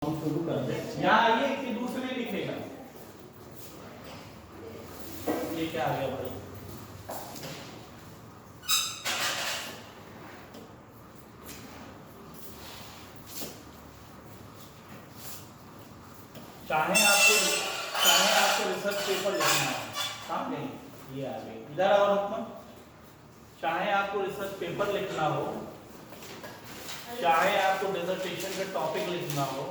शुरू कर दे। यहाँ आइए कि दूसरे लिखेगा। ये क्या आ गया भाई? चाहे आपको रिसर्च पेपर लिखना हो, काम नहीं ये आ गई इधर और ऊपर। चाहे आपको रिसर्च पेपर लिखना हो, चाहे आपको डिसर्टेशन का टॉपिक लिखना हो,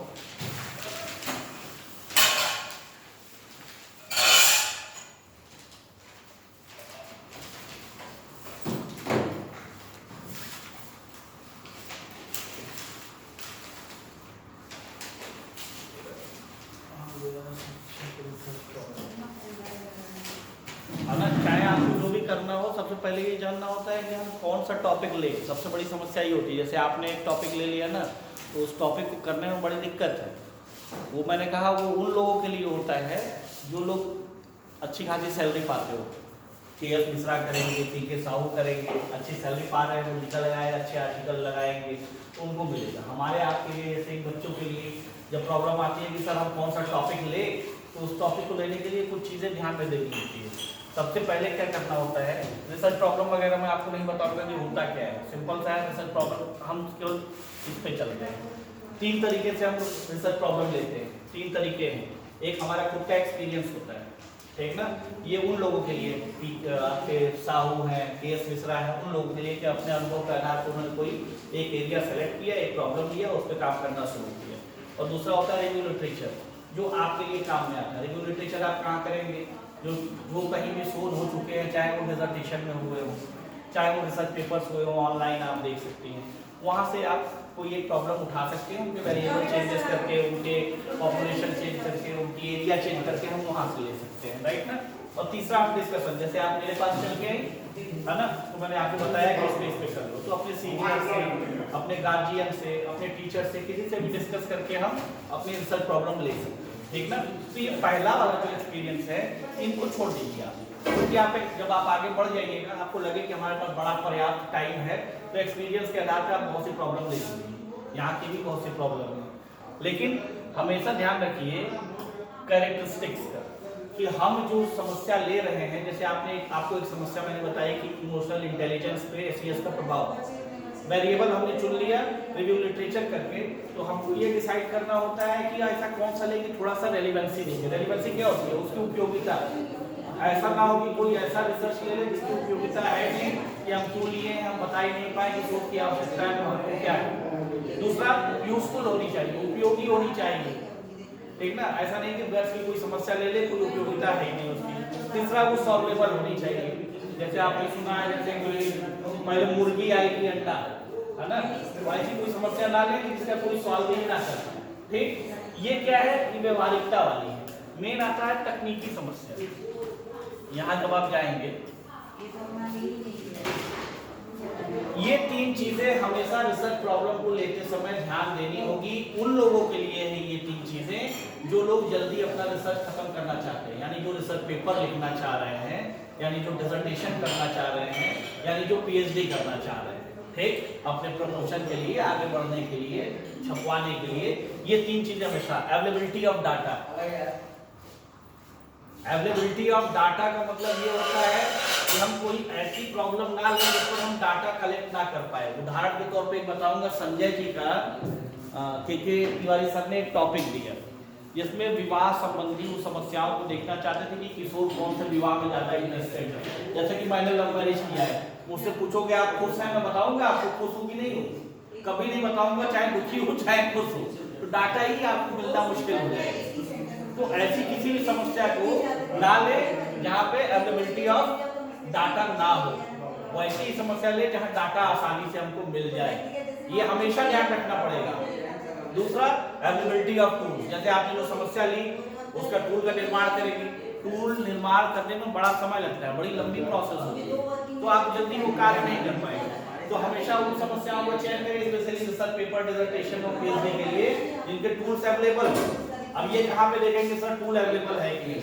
चाहे आपको जो भी करना हो, सबसे पहले ये जानना होता है कि हम कौन सा टॉपिक ले। सबसे बड़ी समस्या ये होती है, जैसे आपने एक टॉपिक ले लिया ना, तो उस टॉपिक को करने में बड़ी दिक्कत है। वो मैंने कहा वो उन लोगों के लिए होता है जो लोग अच्छी खासी सैलरी पाते हो। के.एस. मिश्रा करेंगे, पी.के. साहू करेंगे, अच्छी सैलरी पा रहे हैं, वो लिखा लगाए, अच्छे आर्टिकल लगाएंगे तो उनको मिलेगा। हमारे आपके लिए जैसे बच्चों के लिए जब प्रॉब्लम आती है कि सर हम कौन सा टॉपिक ले, तो उस टॉपिक को लेने के लिए कुछ चीज़ें ध्यान में देनी होती है। सबसे पहले क्या करना होता है, रिसर्च प्रॉब्लम वगैरह मैं आपको नहीं बताऊंगा कि होता क्या है, सिंपल सा है रिसर्च प्रॉब्लम। हम केवल इस पे चलते हैं। 3 तरीके से हम रिसर्च प्रॉब्लम लेते हैं। 3 तरीके हैं। एक हमारा खुद का एक्सपीरियंस होता है, ठीक ना। ये उन लोगों के लिए आपके साहू हैं, के.एस. मिश्रा है, उन लोगों के लिए कि अपने अनुभव के आधार पर उन्होंने कोई एक एरिया सेलेक्ट किया, एक प्रॉब्लम लिया, उस पर काम करना शुरू किया। और दूसरा होता है रिव्यू लिटरेचर, जो आपके लिए काम में आता है। रिव्यू लिटरेचर आप कहाँ करेंगे, जो कहीं भी शोध हो चुके हैं, चाहे वो डिसर्टेशन में हुए हों, चाहे वो रिसर्च पेपर्स हुए हों, ऑनलाइन आप देख सकती हैं। वहाँ से आप कोई एक प्रॉब्लम उठा सकते हैं, उनके वेरिएबल चेंजेस करके, उनके पॉपुलेशन चेंज करके, उनकी एरिया चेंज करके हम वहाँ से ले सकते हैं, राइट ना। और तीसरा हम डिस्कशन, जैसे आप मेरे पास चल के है ना, तो मैंने आपको बताया कि इस पे कर लो, तो अपने सीनियर से, अपने गार्जियन से, अपने टीचर से, किसी से भी डिस्कस करके हम अपनी रिसर्च प्रॉब्लम ले सकते हैं, ठीक ना। तो ये पहला वाला जो एक्सपीरियंस है, इनको छोड़ दीजिए आप, क्योंकि आप जब आप आगे बढ़ जाइएगा, आपको लगे कि हमारे पास बड़ा पर्याप्त टाइम है, तो एक्सपीरियंस के आधार पर आप बहुत सी प्रॉब्लम ले लीजिए। यहाँ की भी बहुत सी प्रॉब्लम है, लेकिन हमेशा ध्यान रखिए कैरेक्टरिस्टिक्स का, कि हम जो समस्या ले रहे हैं। जैसे आपको एक समस्या मैंने बताई कि इमोशनल इंटेलिजेंस पे एसईएस का प्रभाव। वेरिएबल हमने चुन लिया रिव्यू लिटरेचर करके, तो हमको ये डिसाइड करना होता है कि ऐसा कौन सा लेके थोड़ा सा रेलिवेंसी देंगे। रेलिवेंसी क्या होती है, उसकी उपयोगिता। ऐसा ना हो कि कोई ऐसा रिसर्च ले ले जिसकी उपयोगिता है नहीं, कि हम क्यों लिए हम बता ही नहीं पाए कि शोध की आवश्यकता है, हमको क्या है। दूसरा, यूजफुल होनी चाहिए, उपयोगी होनी चाहिए, ठीक ना। ऐसा नहीं कि बस की कोई समस्या ले ले, कोई उपयोगिता है नहीं उसकी। तीसरा, वो सॉल्वेबल होनी चाहिए। जैसे आपने सुना है, जैसे कोई पहले मुर्गी आई कि अंडा, है ना, ऐसी कोई समस्या ना ले कि जिसका कोई सॉल्व ही ना कर पाए, ठीक। ये क्या है, ये व्यवहारिकता वाली है। मेन आता है तकनीकी समस्या। यहाँ जब आप जाएंगे, ये 3 चीजें हमेशा रिसर्च प्रॉब्लम को लेते समय ध्यान देनी होगी। उन लोगों के लिए है ये 3 चीजें जो लोग जल्दी अपना रिसर्च खत्म करना चाहते हैं, यानी जो रिसर्च पेपर लिखना चाह रहे हैं, यानी जो डिसर्टेशन करना चाह रहे हैं, यानी जो पीएचडी करना चाह रहे हैं, ठीक, अपने प्रमोशन के लिए, आगे बढ़ने के लिए, छपवाने के लिए। ये 3 चीजें हमेशा। Availability of data. Availability of data का मतलब ये होता है कि हम कोई ऐसी प्रॉब्लम ना लें जिस पर हम डाटा कलेक्ट ना कर पाए। उदाहरण के तौर पे एक बताऊंगा, संजय जी का के तिवारी सर ने एक टॉपिक दिया जिसमें विवाह संबंधी उन समस्याओं को देखना चाहते थे कि किशोर कौन से विवाह में ज्यादा इंटरेस्टेड है। जैसे कि मैंने लव मैरिज किया है, मुझसे पूछोगे आप खुश हैं, मैं बताऊंगा आपको खुश हो कि नहीं हो, कभी नहीं बताऊंगा, चाहे दुखी हो चाहे खुश हो, तो डाटा ही आपको मिलना मुश्किल हो जाएगा। तो ऐसी किसी भी समस्या को ना ले जहाँ पे अवेलेबिलिटी ऑफ डाटा ना हो, वैसी ही समस्या ले जहाँ डाटा आसानी से हमको मिल जाए। ये हमेशा ध्यान रखना पड़ेगा। दूसरा, अवेलेबिलिटी ऑफ टूल। जैसे आपने जो समस्या ली, उसका टूल का निर्माण करेंगे। टूल निर्माण करने में बड़ा समय लगता है, बड़ी लंबी प्रोसेस होती है, तो आप जल्दी वो कार्य नहीं कर पाएंगे। तो हमेशा उन समस्याओं को चयन करें, स्पेशली रिसर्च पेपर, डिसर्टेशन और पीएचडी के लिए जिनके टूल्स अवेलेबल हो। अब ये कहाँ पे देखेंगे सर टूल अवेलेबल है कि नहीं,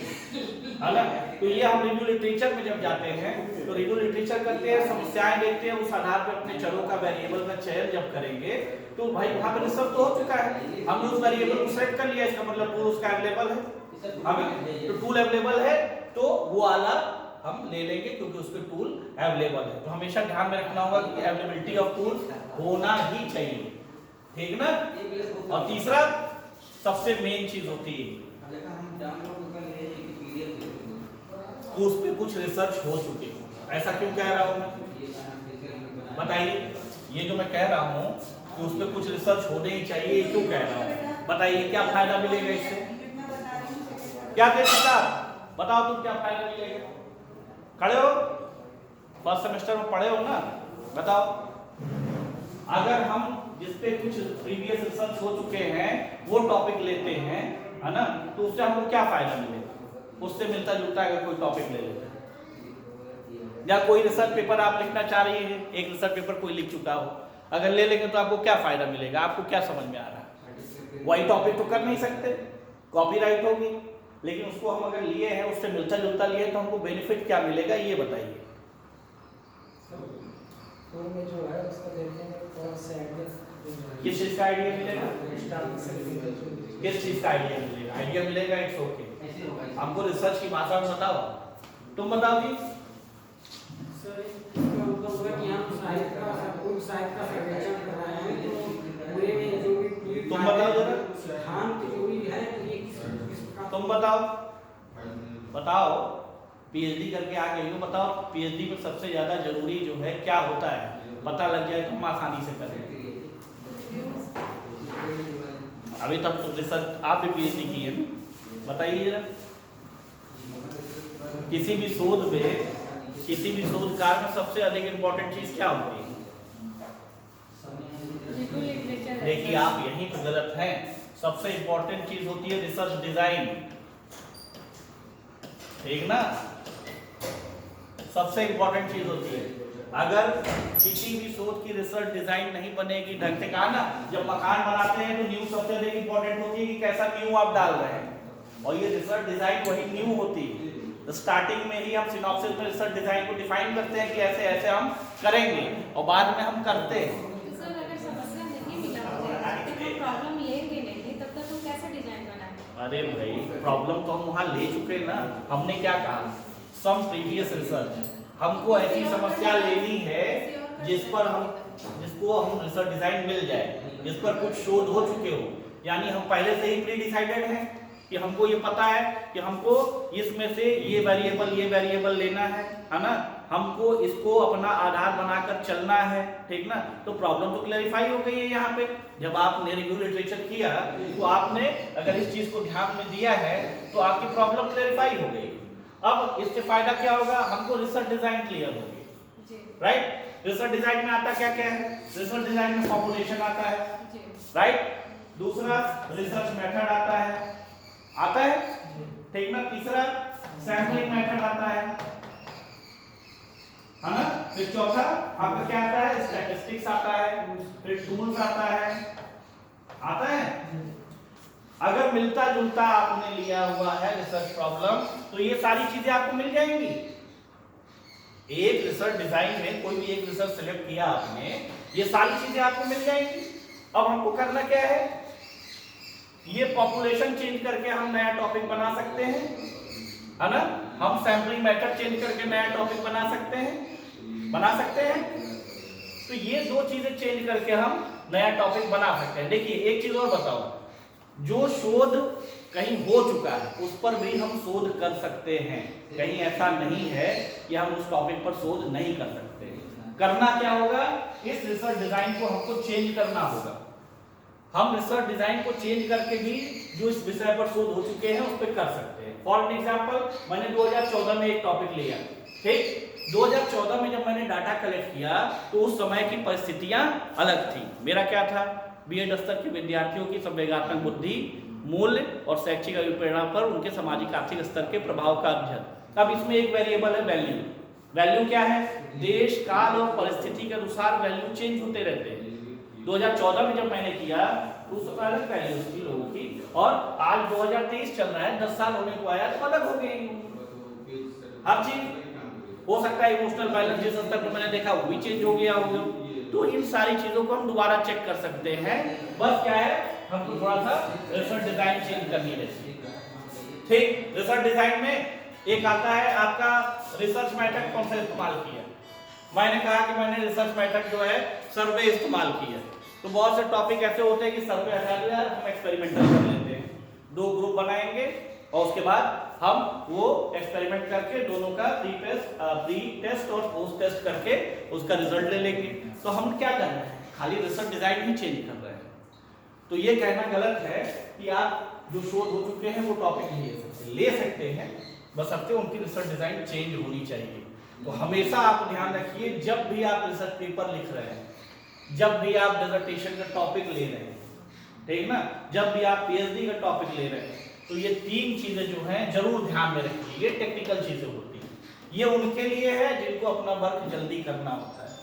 है ना। तो ये हम रिव्यू लिटरेचर में जब जाते हैं तो रिव्यू लिटरेचर करते हैं, समस्याएं देखते हैं, उस आधार पर अपने चरों का वेरिएबल का चयन जब करेंगे तो भाई वहां पे रिसर्च तो हो चुका है, हमने उस वेरिएबल को सेलेक्ट कर लिया, इसका मतलब टूल उसका अवेलेबल है, हमें तो टूल अवेलेबल है तो वो वाला हम ले लेंगे क्योंकि उसके टूल अवेलेबल है। तो हमेशा ध्यान में रखना होगा कि अवेलेबिलिटी ऑफ टूल होना ही चाहिए, ठीक ना। और तीसरा सबसे मेन चीज होती है उस पे कुछ रिसर्च हो चुके हो। ऐसा क्यों कह रहा हूं मैं, बताइए। ये जो मैं कह रहा हूं कि उस पे कुछ रिसर्च होने ही चाहिए, क्यों कह रहा हूं, बताइए क्या फायदा मिलेगा इससे, क्या कहते साहब बताओ तुम क्या फायदा मिलेगा। खड़े हो, फर्स्ट सेमेस्टर में पढ़े हो ना, बताओ। अगर हम जिस पे कुछ प्रीवियस रिसर्च हो चुके हैं वो टॉपिक लेते हैं, है ना, तो उससे हमको क्या फायदा मिलेगा, उससे मिलता जुलता अगर कोई टॉपिक ले लेते हैं या कोई रिसर्च पेपर आप लिखना चाह रही है, एक रिसर्च पेपर कोई लिख चुका हो, अगर ले लेंगे तो आपको क्या फायदा मिलेगा, आपको क्या समझ में आ रहा है, वही टॉपिक तो कर नहीं सकते, कॉपीराइट होगी, लेकिन उसको हम अगर लिए हैं उससे मिलता जुलता लिए तो हमको बेनिफिट क्या मिलेगा ये बताइए। जो है उसका देखने में कौन से किस चीज का आइडिया मिलेगा, किस चीज का आइडिया मिलेगा, आइडिया मिलेगा, इट्स ओके। हमको रिसर्च की भाषा में बताओ, तुम बताओ जी। सर इसका मतलब होगा कि हम साहित्य का सर्वेक्षण कर रहे हैं तो पूरे में जो भी तुम बताओ जरा, स्थान की जो भी है तो ये किस प्रकार, तुम बताओ, बताओ पीएचडी करके आ गई हो, बताओ पीएचडी में सबसे ज्यादा जरूरी जो है क्या होता है, पता लग जाए तो हम आसानी से करें। अभी तक तो रिसर्च आप भी पीएचडी की है ना, बताइए जरा। किसी भी शोध में, किसी भी शोध कार्य में सबसे अधिक इंपॉर्टेंट चीज क्या होती है, देखिए आप यहीं पर गलत हैं। सबसे इंपॉर्टेंट चीज होती है रिसर्च डिजाइन, ठीक ना, सबसे इंपॉर्टेंट चीज होती है। अगर किसी भी शोध की रिसर्च डिजाइन नहीं बनेगी ढंग से, कहा ना जब मकान बनाते हैं तो नींव सबसे अधिक इंपॉर्टेंट होती है कि कैसा नींव आप डाल रहे हैं, और ये रिसर्च डिजाइन वही नींव होती है। तो स्टार्टिंग में ही हम सिनॉप्सिस में रिसर्च डिजाइन को डिफाइन करते हैं कि ऐसे ऐसे हम करेंगे और बाद में हम करते हैं। सर अगर समस्या नहीं मिला तो प्रॉब्लम लेंगे नहीं तब तक तुम कैसे डिजाइन बनाएंगे। अरे भाई प्रॉब्लम तो हम वहाँ ले चुके ना, हमने क्या कहा, सम प्रीवियस रिसर्च, हमको ऐसी समस्या लेनी है जिसको हम रिसर्च डिजाइन मिल जाए, जिस पर कुछ शोध हो चुके हो, यानी हम पहले से ही प्री डिसाइडेड हैं कि हमको ये पता है कि हमको इसमें से ये वेरिएबल लेना है ना, हमको इसको अपना आधार बनाकर चलना है, ठीक ना। तो प्रॉब्लम तो क्लैरिफाई हो गई है यहाँ पे। जब आपने रिव्यू लिटरेचर किया तो आपने अगर इस चीज को ध्यान में दिया है तो आपकी प्रॉब्लम क्लैरिफाई हो गई। अब इससे फायदा क्या होगा, हमको रिसर्च डिजाइन क्लियर होगी, राइट। रिसर्च डिजाइन में आता क्या क्या है, रिसर्च डिजाइन में फॉर्मुलेशन आता है, राइट। दूसरा रिसर्च मेथड आता है, ठीक ना। तीसरा सैंपलिंग मेथड आता है ना। फिर चौथा आपका क्या आता है, स्टैटिस्टिक्स आता है, फिर टूल्स आता है। अगर मिलता जुलता आपने लिया हुआ है रिसर्च प्रॉब्लम तो ये सारी चीजें आपको मिल जाएंगी। एक रिसर्च डिजाइन में कोई भी एक रिसर्च सिलेक्ट किया आपने, ये सारी चीजें आपको मिल जाएंगी। अब हमको करना क्या है, ये पॉपुलेशन चेंज करके हम नया टॉपिक बना सकते हैं, है ना। हम सैंपलिंग मेथड चेंज करके नया टॉपिक बना सकते हैं। तो ये दो चीजें चेंज करके हम नया टॉपिक बना सकते हैं। देखिए एक चीज और बताओ, जो शोध कहीं हो चुका है उस पर भी हम शोध कर सकते हैं, कहीं ऐसा नहीं है कि हम उस टॉपिक पर शोध नहीं कर सकते। करना क्या होगा, इस रिसर्च डिजाइन को हमको चेंज करना होगा। हम रिसर्च डिजाइन को चेंज करके भी जो इस विषय पर शोध हो चुके हैं उस पर कर सकते हैं। फॉर एग्जांपल मैंने 2014 में एक टॉपिक लिया, ठीक। 2014 में जब मैंने डाटा कलेक्ट किया तो उस समय की परिस्थितियां अलग थी। मेरा क्या था, बीएड स्तर के विद्यार्थियों की संवेगात्मक बुद्धि, मूल्य और शैक्षिक अभिप्रेरणा पर उनके सामाजिक आर्थिक स्तर के प्रभाव का अध्ययन। अब इसमें एक वेरिएबल है वैल्यू। वैल्यू क्या है, देश काल और परिस्थिति के अनुसार वैल्यू चेंज होते रहते हैं। 2014 में जब मैंने किया तो उस समय अलग वैल्यूज थी लोगों की, और आज 2023 चल रहा है, 10 साल होने को आया तो अलग हो गए हर चीज। हो सकता है इमोशनल बैलेंस जिस स्तर पर मैंने देखा वो भी चेंज हो गया होगा। तो इन सारी चीजों को हम दोबारा चेक कर सकते हैं। बस क्या है, हमको थोड़ा सा रिसर्च डिजाइन चेंज करनी रहती है। ठीक, रिसर्च डिजाइन में एक आता है आपका रिसर्च मेथड कौन सा इस्तेमाल किया। मैंने कहा कि मैंने रिसर्च मेथड जो है सर्वे इस्तेमाल किया। तो बहुत से टॉपिक ऐसे होते हैं कि सर्वे हटा दो यार, हम एक्सपेरिमेंटल कर लेते हैं। 2 ग्रुप बनाएंगे और उसके बाद हम वो एक्सपेरिमेंट करके दोनों का प्री टेस्ट और पोस्ट टेस्ट करके उसका रिजल्ट ले लेंगे। तो हम क्या कर रहे हैं, खाली रिसर्च डिजाइन ही चेंज कर रहे हैं। तो ये कहना गलत है कि आप जो शोध हो चुके हैं वो टॉपिक ले सकते हैं, बशर्ते उनकी रिसर्च डिजाइन चेंज होनी चाहिए। तो हमेशा आप ध्यान रखिए, जब भी आप रिसर्च पेपर लिख रहे हैं, जब भी आप डिसर्टेशन का टॉपिक ले रहे हैं, ठीक ना, जब भी आप पीएचडी का टॉपिक ले रहे हैं, तो ये 3 चीजें जो हैं जरूर ध्यान में रखिए। ये टेक्निकल चीजें होती हैं, ये उनके लिए है जिनको अपना वर्क जल्दी करना होता है।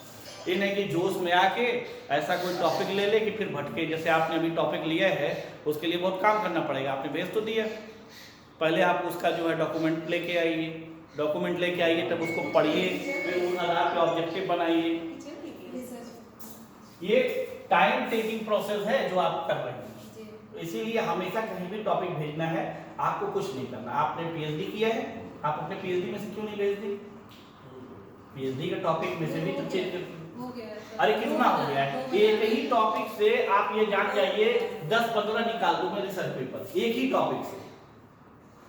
ये नहीं कि जोश में आके ऐसा कोई टॉपिक ले ले कि फिर भटके। जैसे आपने अभी टॉपिक लिया है, उसके लिए बहुत काम करना पड़ेगा। आपने भेज तो दिया, पहले आप उसका जो है डॉक्यूमेंट लेके आइए, डॉक्यूमेंट लेके आइए, तब उसको पढ़िए, फिर उस आधार पे ऑब्जेक्टिव बनाइए। ये टाइम टेकिंग प्रोसेस है जो आप कर रहे हैं। तो इसीलिए हमेशा कहीं भी टॉपिक भेजना है, आपको कुछ नहीं करना। आपने पीएचडी किया है, आप अपने पीएचडी में से क्यों नहीं भेज दी? पीएचडी का टॉपिक में से भी तो चेंज कर। अरे कितना हो गया है, एक ही टॉपिक से आप ये जान जाइए 10-15 निकाल दूं मैं रिसर्च पेपर, एक ही टॉपिक से,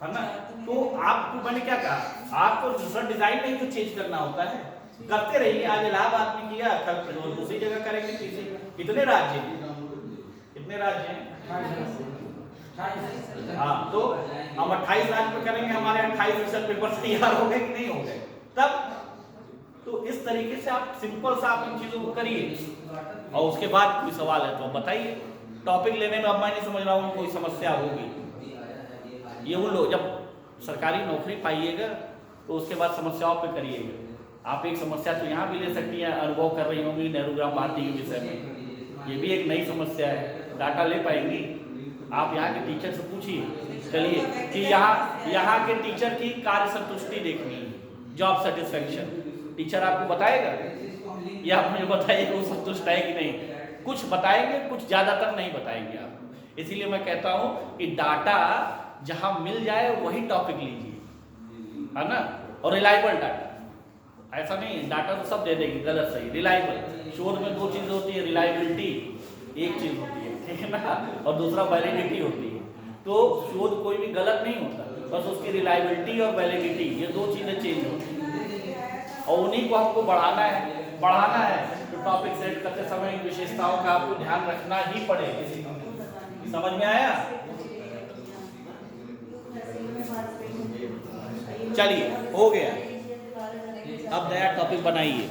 है ना। तो आपको मैंने क्या कहा, आपको रिसर्च डिजाइन में ही तो चेंज करना होता है। करते रहिए, आज इलाहाबाद में किया, कल दूसरी जगह करेंगे, तीसरी। कितने राज्य हैं, कितने राज्य हैं? हाँ, तो हम 28 राज्य में करेंगे, हमारे 28 रिसर्च पेपर तैयार हो गए कि नहीं हो गए तब। तो इस तरीके से आप सिंपल सा आप इन चीजों को करिए, और उसके बाद कोई सवाल है तो बताइए। टॉपिक लेने में अब मैं नहीं समझ रहा हूँ कोई समस्या होगी। ये उन लोग जब सरकारी नौकरी पाइएगा तो उसके बाद समस्याओं पे करिएगा। आप एक समस्या तो यहाँ भी ले सकती हैं, अनुभव कर रही होंगी नेहरू ग्राम भारती के विषय में, ये भी एक नई समस्या है। डाटा ले पाएंगी आप, यहाँ के टीचर से पूछिए, चलिए कि यहाँ के टीचर की कार्य संतुष्टि देखनी है, जॉब सेटिस्फेक्शन, टीचर आपको बताएगा या आप मुझे बताइए वो संतुष्ट है कि नहीं। कुछ बताएंगे, कुछ ज़्यादातर नहीं बताएंगे आप। इसीलिए मैं कहता हूँ कि डाटा जहाँ मिल जाए वही टॉपिक लीजिए, है ना, और रिलायबल डाटा। ऐसा नहीं डाटा तो सब दे देगी, गलत सही। रिलायबल, शोध में 2 चीज़ होती है, रिलायबिलिटी एक चीज़ होती है, ठीक है ना, और दूसरा वैलिडिटी होती है। तो शोध कोई भी गलत नहीं होता, बस उसकी रिलायबिलिटी और वैलिडिटी, ये 2 चीज़ें चेंज होती हैं, और उन्हीं को हमको बढ़ाना है। तो टॉपिक सेट करते समय इन विशेषताओं का आपको ध्यान रखना ही पड़ेगा। समझ में आया? चलिए, हो गया। अब नया टॉपिक बनाइए।